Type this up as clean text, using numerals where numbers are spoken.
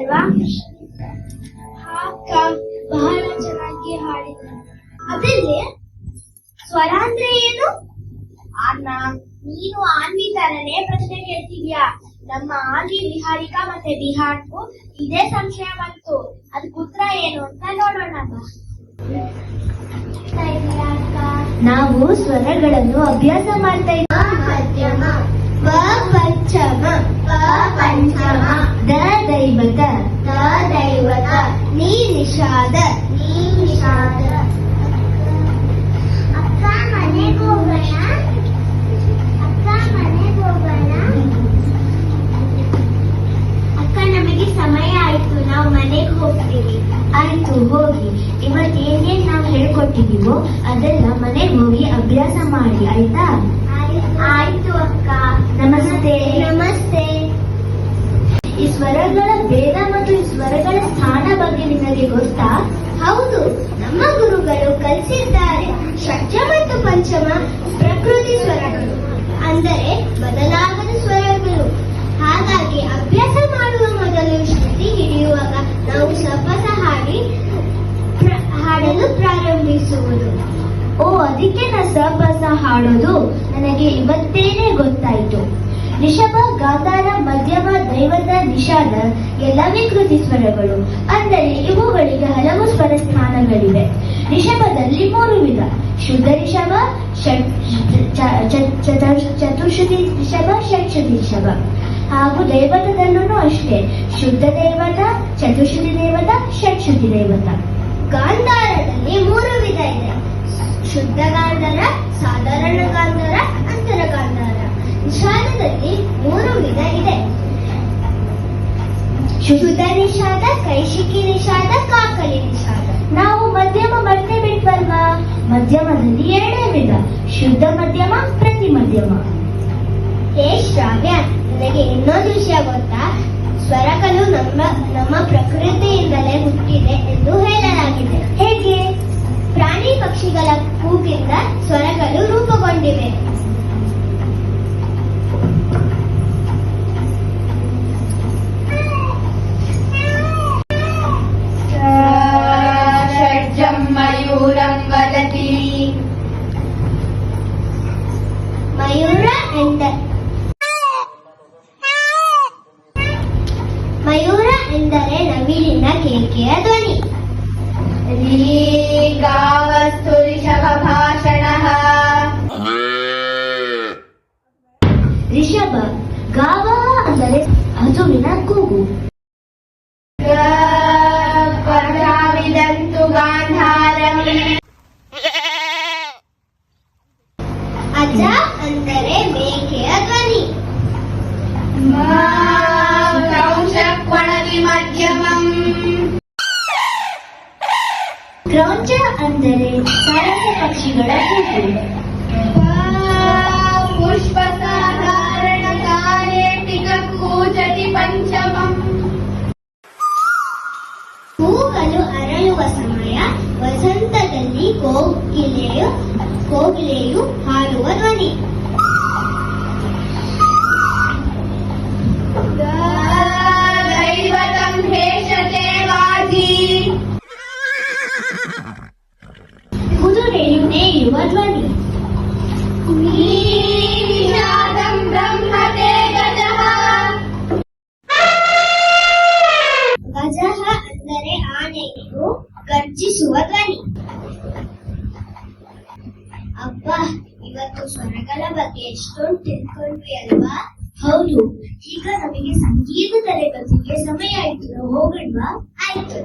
ಅಲ್ವಾ? ಅಕ್ಕ ಬಹಳ ಚೆನ್ನಾಗಿ ಹಾಡಿದ. ಅದಲ್ಲಿ ಸ್ವರ ಅಂದ್ರೆ ಏನು? ಅಣ್ಣ, ನೀನು ಆನ್ವಿ ತರನೇ ಪ್ರಶ್ನೆ ಕೇಳ್ತಿದ್ಯಾ. ನಮ್ಮ ಆನ್ವಿ ವಿಹಾರಿಕಾ ಮತ್ತೆ ಬಿಹಾರ್ಗೂ ಇದೇ ಸಂಶಯ ಬಂತು. ಅದಕ್ಕೆ ಉತ್ತರ ಏನು ಅಂತ ನೋಡೋಣ. ನಾವು ಸ್ವರಗಳನ್ನು ಅಭ್ಯಾಸ ಮಾಡ್ತಾ ಇದ್ದೀವಿ. ಮಧ್ಯಮ, ಪ ಪಂಚಮ, ಪ ಪಂಚಮ, ದ ದೈವತ, ದ ದೈವತ, ನೀ ನಿಷಾದ, ನೀ ನಿಷಾದ. ಅಕ್ಕ ಮನೆಗೆ ಹೋಗೋಣ, ಅಕ್ಕ ಮನೆಗೆ ಹೋಗೋಣ. ಅಕ್ಕ ನಮಗೆ ಸಮಯ ಆಯ್ತು, ನಾವು ಮನೆಗೆ ಹೋಗ್ತೀವಿ. ಆಯ್ತು ಹೋಗಿ. ಇವತ್ತು ಏನೇನ್ ನಾವು ಹೇಳ್ಕೊಟ್ಟಿದೀವೋ ಅದೆಲ್ಲ ಮನೆಗೆ ಹೋಗಿ ಅಭ್ಯಾಸ ಮಾಡಿ, ಆಯ್ತಾ? ಆಯ್ತು ಅಕ್ಕ. ನಮಸ್ತೆ. ನಮಸ್ತೆ. ಈ ಸ್ವರಗಳ ಭೇದ ಮತ್ತು ಈ ಸ್ವರಗಳ ಸ್ಥಾನ ಬಗ್ಗೆ ನಿಮಗೆ ಗೊತ್ತಾ? ಹೌದು, ನಮ್ಮ ಗುರುಗಳು ಕಲಿಸಿದ್ದಾರೆ. ಷಡ್ಜ ಮತ್ತು ಪಂಚಮ ಪ್ರಕೃತಿ ಸ್ವರಗಳು, ಅಂದರೆ ಬದಲಾಗದ ಸ್ವರಗಳು. ಹಾಗಾಗಿ ಅಭ್ಯಾಸ ಮಾಡುವ ಮೊದಲು ಶ್ರುತಿ ಹಿಡಿಯುವಾಗ ನಾವು ಸಪಸ ಹಾಡಲು ಪ್ರಾರಂಭಿಸುವುದು. ಓ, ಅದಕ್ಕೆ ನಾ ಸಪಸ ಹಾಡೋದು ನನಗೆ ಇವತ್ತೇನೆ ಗೊತ್ತಾಯ್ತು. ರಿಷಭ, ಗಾಂಧಾರ, ಮಧ್ಯಮ, ದೈವತ, ನಿಷಾದ ಎಲ್ಲ ವಿಕೃತಿ ಸ್ವರಗಳು. ಅಂದರೆ ಇವುಗಳಿಗೆ ಹಲವು ಸ್ವರ ಸ್ಥಾನಗಳಿವೆ. ರಿಷಭದಲ್ಲಿ 3 ವಿಧ: ಶುದ್ಧ ರಿಷಭ, ಚತುಶ್ರುತಿ ರಿಷಭ, ಷಟ್ಶ್ರುತಿ ರಿಷಭ. ಹಾಗೂ ದೈವತದಲ್ಲೂ ಅಷ್ಟೇ, ಶುದ್ಧ ದೈವತ, ಚತುಶ್ರುತಿ ದೈವತ, ಷಟ್ಶ್ರುತಿ ದೈವತ. ಗಾಂಧಾರದಲ್ಲಿ 3 ವಿಧ ಇದೆ: ಶುದ್ಧ ಗಾಂಧಾರ, ಸಾಧಾರಣ ಗಾಂಧಾರ, ಅಂತರ ಗಾಂಧಾರ. ನಿಷಾದದಲ್ಲಿ 3 ವಿಧ ಇದೆ: ಶುದ್ಧ ನಿಷಾದ, ಕೈಶಿಕಿ ನಿಷಾದ, ಕಾಕಲಿ ನಿಷಾದ. ನಾವು ಮಧ್ಯಮ ಮರ್ತೇ ಬಿಟ್ವಲ್ವಾ? ಮಧ್ಯಮದಲ್ಲಿ 2 ವಿಧ: ಶುದ್ಧ ಮಧ್ಯಮ, ಪ್ರತಿ ಮಧ್ಯಮ. ಹೇ ಶ್ರಾವ್ಯ, ನನಗೆ ಇನ್ನೊಂದು ವಿಷಯ ಗೊತ್ತಾ? ಸ್ವರಗಳು ನಮ್ಮ ಪ್ರಕೃತಿಯಿಂದಲೇ ಹುಟ್ಟಿದೆ ಎಂದು ಹೇಳಲಾಗಿದೆ. ಹೇಗೆ? ಪ್ರಾಣಿ ಪಕ್ಷಿಗಳ ಕೂಗಿಂದ ಸ್ವರಗಳು ರೂಪುಗೊಂಡಿವೆ. ಷಡ್ಜಂ ಮಯೂರಂ ವದತಿ. ಮಯೂರ ಎಂದರೆ ನವಿಲಿನ ಕೇಕೆಯ ಧ್ವನಿ. ಗಾವಸ್ತು ರಿಷಭ ಭಾಷಣಃ. ರಿಷಭ, ಗಾವ ಅಂದರೆ ಹಸುವಿನ ಕೂಗು. ಪರಾವಿದಂತು ಗಾಂಧಾರಂ. ಅಜ ಅಂದರೆ ಮೇಕೆಯ ಧ್ವನಿ. ಕ್ರೌಂಚಕ್ವಣವಿ ಮಧ್ಯಮಂ. ಕ್ರೌಂಚ ಅಂದರೆ ಸಾರಸ ಪಕ್ಷಿಗಳ ಕೂಗು. ಪುಷ್ಪಸಾಧಾರಣ ಕಾಲೇಟಿಕ ಕೂಜತಿ ಪಂಚಮಂ. ಹೂಗಳು ಅರಳುವ ಸಮಯ, ವಸಂತದಲ್ಲಿ ಕೋಗಿಲೆಯು ಹಾಡುವ ಧ್ವನಿ. ದೈವತಂ ಹೇಷತೆ ವಾಜಿ. ಕುದುರೆಯು ನೇಯುವ ಧ್ವನಿ. ನಿಷಾದಂ ಬ್ರಹ್ಮತೆ ಗಜಃ. ಗಜಃ ಅಂದರೆ ಆನೆಯು ಗರ್ಜಿಸುವ ಧ್ವನಿ. ಅಬ್ಬ, ಇವತ್ತು ಸ್ವರಗಳ ಬಗ್ಗೆ ಎಷ್ಟೊಂದು ತಿಳ್ಕೊಂಡ್ವಿ ಅಲ್ವಾ? ಹೌದು. ಈಗ ನಮಗೆ ಸಂಗೀತ ತರಗತಿಗೆ ಸಮಯ ಆಯ್ತು, ಹೋಗೋಣವಾ? ಆಯ್ತು.